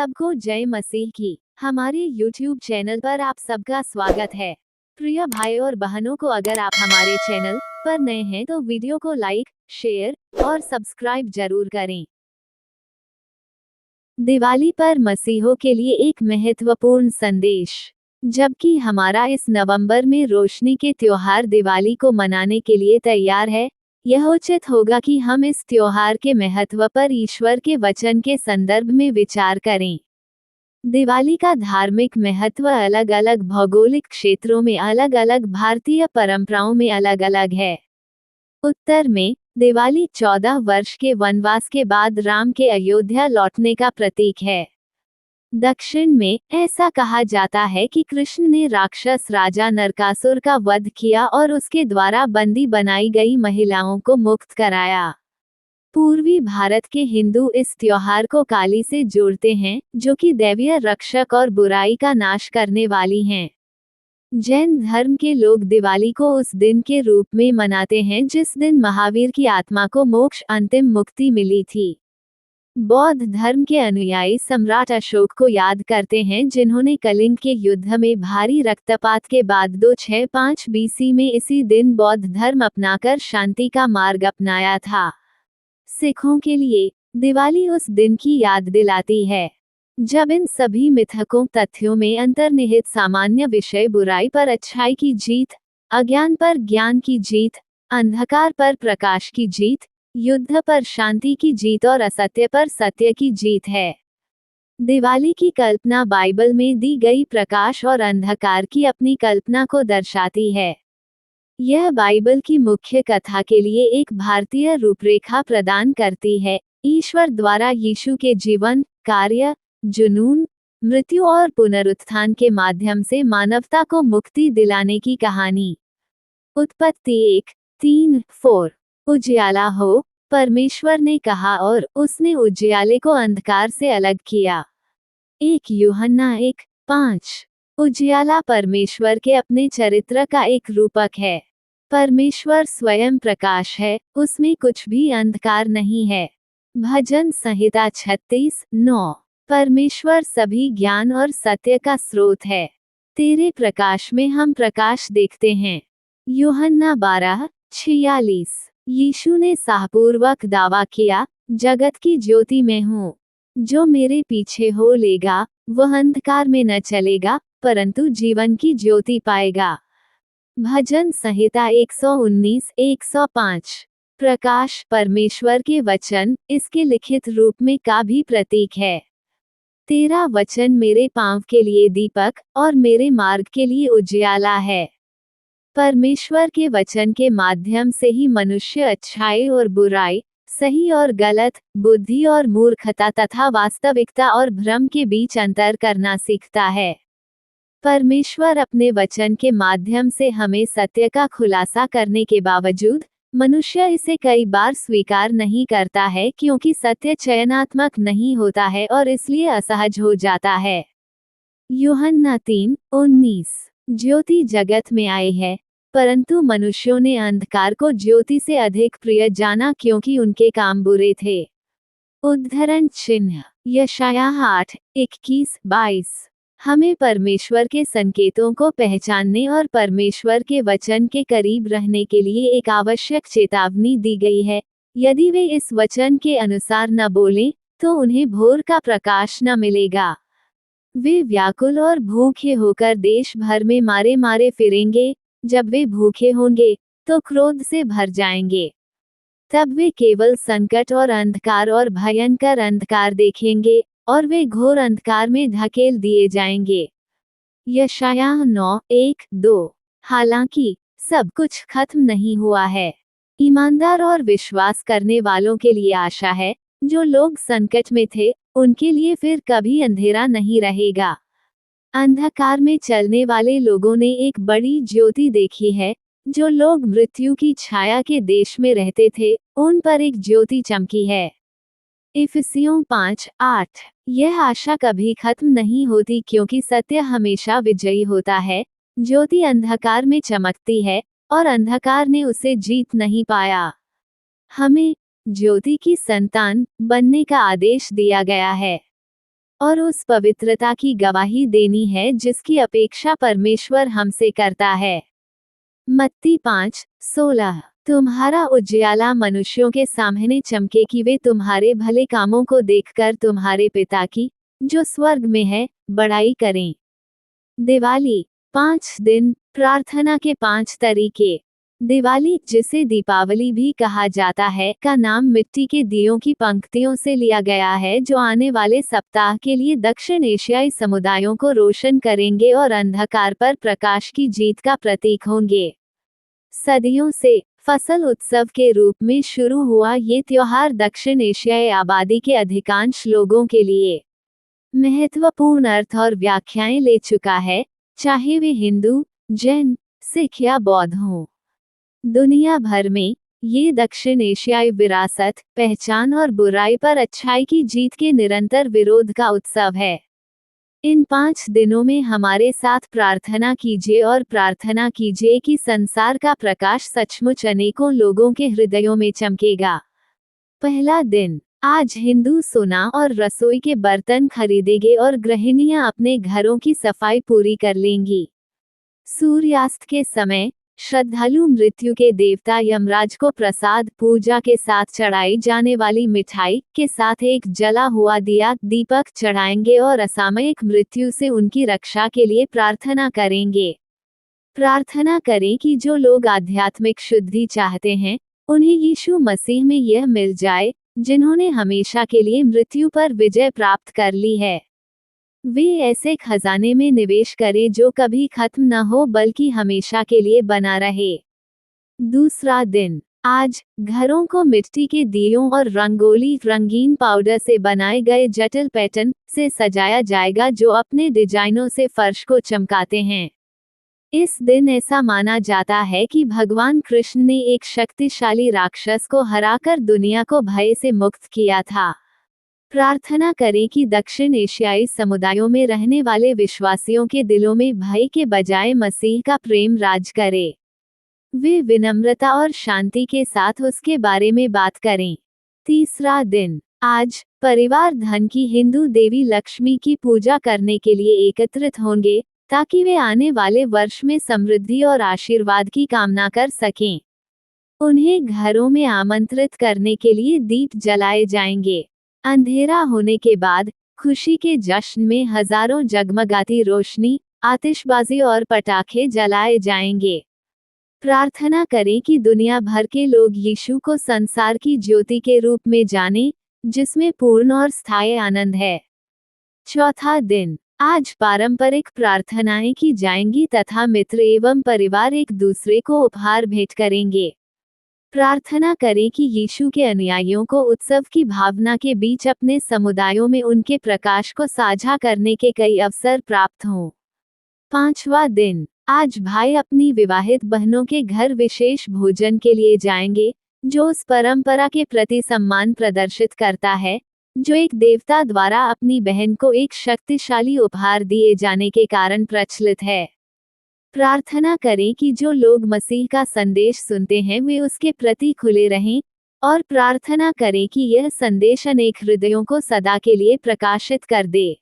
सबको जय मसीह की। हमारे YouTube चैनल पर आप सबका स्वागत है। प्रिय भाई और बहनों को, अगर आप हमारे चैनल पर नए हैं तो वीडियो को लाइक, शेयर और सब्सक्राइब जरूर करें। दिवाली पर मसीहों के लिए एक महत्वपूर्ण संदेश। जबकि हमारा इस नवंबर में रोशनी के त्योहार दिवाली को मनाने के लिए तैयार है, यह उचित होगा कि हम इस त्योहार के महत्व पर ईश्वर के वचन के संदर्भ में विचार करें। दिवाली का धार्मिक महत्व अलग अलग भौगोलिक क्षेत्रों में अलग अलग, भारतीय परंपराओं में अलग अलग है। उत्तर में दिवाली 14 वर्ष के वनवास के बाद राम के अयोध्या लौटने का प्रतीक है। दक्षिण में ऐसा कहा जाता है कि कृष्ण ने राक्षस राजा नरकासुर का वध किया और उसके द्वारा बंदी बनाई गई महिलाओं को मुक्त कराया। पूर्वी भारत के हिंदू इस त्योहार को काली से जोड़ते हैं, जो कि दैवीय रक्षक और बुराई का नाश करने वाली हैं। जैन धर्म के लोग दिवाली को उस दिन के रूप में मनाते हैं जिस दिन महावीर की आत्मा को मोक्ष, अंतिम मुक्ति मिली थी। बौद्ध धर्म के अनुयायी सम्राट अशोक को याद करते हैं, जिन्होंने कलिंग के युद्ध में भारी रक्तपात के बाद 265 बीसी में इसी दिन बौद्ध धर्म अपनाकर शांति का मार्ग अपनाया था। सिखों के लिए दिवाली उस दिन की याद दिलाती है जब इन सभी मिथकों तथ्यों में अंतर्निहित सामान्य विषय बुराई पर अच्छाई की जीत, अज्ञान पर ज्ञान की जीत, अंधकार पर प्रकाश की जीत, युद्ध पर शांति की जीत और असत्य पर सत्य की जीत है। दिवाली की कल्पना बाइबल में दी गई प्रकाश और अंधकार की अपनी कल्पना को दर्शाती है। यह बाइबल की मुख्य कथा के लिए एक भारतीय रूपरेखा प्रदान करती है। ईश्वर द्वारा यीशु के जीवन, कार्य, जुनून, मृत्यु और पुनरुत्थान के माध्यम से मानवता को मुक्ति दिलाने की कहानी। उत्पत्ति 1:3-4। उजियाला हो, परमेश्वर ने कहा और उसने उजियाले को अंधकार से अलग किया। 1 यूहन्ना 1:5। उजियाला परमेश्वर के अपने चरित्र का एक रूपक है। परमेश्वर स्वयं प्रकाश है, उसमें कुछ भी अंधकार नहीं है। भजन संहिता 36:9। परमेश्वर सभी ज्ञान और सत्य का स्रोत है। तेरे प्रकाश में हम प्रकाश देखते हैं। यूहन्ना 12:46। यीशु ने साहपूर्वक दावा किया, जगत की ज्योति मैं हूँ। जो मेरे पीछे हो लेगा, वह अंधकार में न चलेगा, परंतु जीवन की ज्योति पाएगा। भजन संहिता 119:105। प्रकाश परमेश्वर के वचन, इसके लिखित रूप में का भी प्रतीक है। तेरा वचन मेरे पांव के लिए दीपक और मेरे मार्ग के लिए उजियाला है। परमेश्वर के वचन के माध्यम से ही मनुष्य अच्छाई और बुराई, सही और गलत, बुद्धि और मूर्खता तथा वास्तविकता और भ्रम के बीच अंतर करना सीखता है। परमेश्वर अपने वचन के माध्यम से हमें सत्य का खुलासा करने के बावजूद मनुष्य इसे कई बार स्वीकार नहीं करता है, क्योंकि सत्य चयनात्मक नहीं होता है और इसलिए असहज हो जाता है। यूहन्ना 3:19। ज्योति जगत में आई है, परंतु मनुष्यों ने अंधकार को ज्योति से अधिक प्रिय जाना, क्योंकि उनके काम बुरे थे। उद्धरण चिन्ह यशायाह 8:21-22। हमें परमेश्वर के संकेतों को पहचानने और परमेश्वर के वचन के करीब रहने के लिए एक आवश्यक चेतावनी दी गई है। यदि वे इस वचन के अनुसार न बोलें, तो उन्हें भोर का प्रकाश न मिलेगा। वे व्याकुल और भूखे होकर देश भर में मारे मारे फिरेंगे। जब वे भूखे होंगे, तो क्रोध से भर जाएंगे। तब वे केवल संकट और अंधकार और भयंकर अंधकार देखेंगे, और वे घोर अंधकार में धकेल दिए जाएंगे। यशायाह 9:1-2। हालांकि सब कुछ खत्म नहीं हुआ है। ईमानदार और विश्वास करने वालों के लिए आशा है। जो लोग संकट में थे, उनके लिए फिर कभी अंधेरा नहीं रहेगा। अंधकार में चलने वाले लोगों ने एक बड़ी ज्योति देखी है। जो लोग मृत्यु की छाया के देश में रहते थे, उन पर एक ज्योति चमकी है। इफिसियों 5:8। यह आशा कभी खत्म नहीं होती, क्योंकि सत्य हमेशा विजयी होता है। ज्योति अंधकार में चमकती है, और अंधकार ने उसे जीत नहीं पाया। हमें ज्योति की संतान बनने का आदेश दिया गया है। और उस पवित्रता की गवाही देनी है जिसकी अपेक्षा परमेश्वर हमसे करता है। मत्ती 5:16। तुम्हारा उजियाला मनुष्यों के सामने चमके कि वे तुम्हारे भले कामों को देखकर तुम्हारे पिता की, जो स्वर्ग में है, बड़ाई करें। दिवाली 5 दिन, प्रार्थना के 5 तरीके। दिवाली, जिसे दीपावली भी कहा जाता है, का नाम मिट्टी के दियों की पंक्तियों से लिया गया है जो आने वाले सप्ताह के लिए दक्षिण एशियाई समुदायों को रोशन करेंगे और अंधकार पर प्रकाश की जीत का प्रतीक होंगे। सदियों से फसल उत्सव के रूप में शुरू हुआ ये त्योहार दक्षिण एशियाई आबादी के अधिकांश लोगों के लिए महत्वपूर्ण अर्थ और व्याख्याएं ले चुका है, चाहे वे हिंदू, जैन, सिख या बौद्ध हों। दुनिया भर में ये दक्षिण एशियाई विरासत, पहचान और बुराई पर अच्छाई की जीत के निरंतर विरोध का उत्सव है। इन 5 दिनों में हमारे साथ प्रार्थना कीजिए और प्रार्थना कीजिए कि संसार का प्रकाश सचमुच अनेकों लोगों के हृदयों में चमकेगा। पहला दिन, आज हिंदू सोना और रसोई के बर्तन खरीदेंगे और गृहिणियां अपने घरों की सफाई पूरी कर लेंगी। सूर्यास्त के समय श्रद्धालु मृत्यु के देवता यमराज को प्रसाद पूजा के साथ चढ़ाई जाने वाली मिठाई के साथ एक जला हुआ दिया दीपक चढ़ाएंगे और असामयिक मृत्यु से उनकी रक्षा के लिए प्रार्थना करेंगे। प्रार्थना करें कि जो लोग आध्यात्मिक शुद्धि चाहते हैं, उन्हें यीशु मसीह में यह मिल जाए, जिन्होंने हमेशा के लिए मृत्यु पर विजय प्राप्त कर ली है। वे ऐसे खजाने में निवेश करें जो कभी खत्म न हो बल्कि हमेशा के लिए बना रहे। दूसरा दिन, आज घरों को मिट्टी के दियों और रंगीन पाउडर से बनाए गए जटिल पैटर्न से सजाया जाएगा जो अपने डिजाइनों से फर्श को चमकाते हैं। इस दिन ऐसा माना जाता है कि भगवान कृष्ण ने एक शक्तिशाली राक्षस को हराकर दुनिया को भय से मुक्त किया था। प्रार्थना करें कि दक्षिण एशियाई समुदायों में रहने वाले विश्वासियों के दिलों में भय के बजाय मसीह का प्रेम राज करे। वे विनम्रता और शांति के साथ उसके बारे में बात करें। तीसरा दिन, आज परिवार धन की हिंदू देवी लक्ष्मी की पूजा करने के लिए एकत्रित होंगे ताकि वे आने वाले वर्ष में समृद्धि और आशीर्वाद की कामना कर सकें। उन्हें घरों में आमंत्रित करने के लिए दीप जलाए जाएंगे। अंधेरा होने के बाद खुशी के जश्न में हजारों जगमगाती रोशनी, आतिशबाजी और पटाखे जलाए जाएंगे। प्रार्थना करें कि दुनिया भर के लोग यीशु को संसार की ज्योति के रूप में जानें, जिसमें पूर्ण और स्थायी आनंद है। चौथा दिन, आज पारंपरिक प्रार्थनाएं की जाएंगी तथा मित्र एवं परिवार एक दूसरे को उपहार भेंट करेंगे। प्रार्थना करें कि यीशु के अनुयायियों को उत्सव की भावना के बीच अपने समुदायों में उनके प्रकाश को साझा करने के कई अवसर प्राप्त हों। पांचवा दिन, आज भाई अपनी विवाहित बहनों के घर विशेष भोजन के लिए जाएंगे, जो उस परंपरा के प्रति सम्मान प्रदर्शित करता है, जो एक देवता द्वारा अपनी बहन को एक शक्तिशाली उपहार दिए जाने के कारण प्रचलित है। प्रार्थना करें कि जो लोग मसीह का संदेश सुनते हैं वे उसके प्रति खुले रहें, और प्रार्थना करें कि यह संदेश अनेक हृदयों को सदा के लिए प्रकाशित कर दे।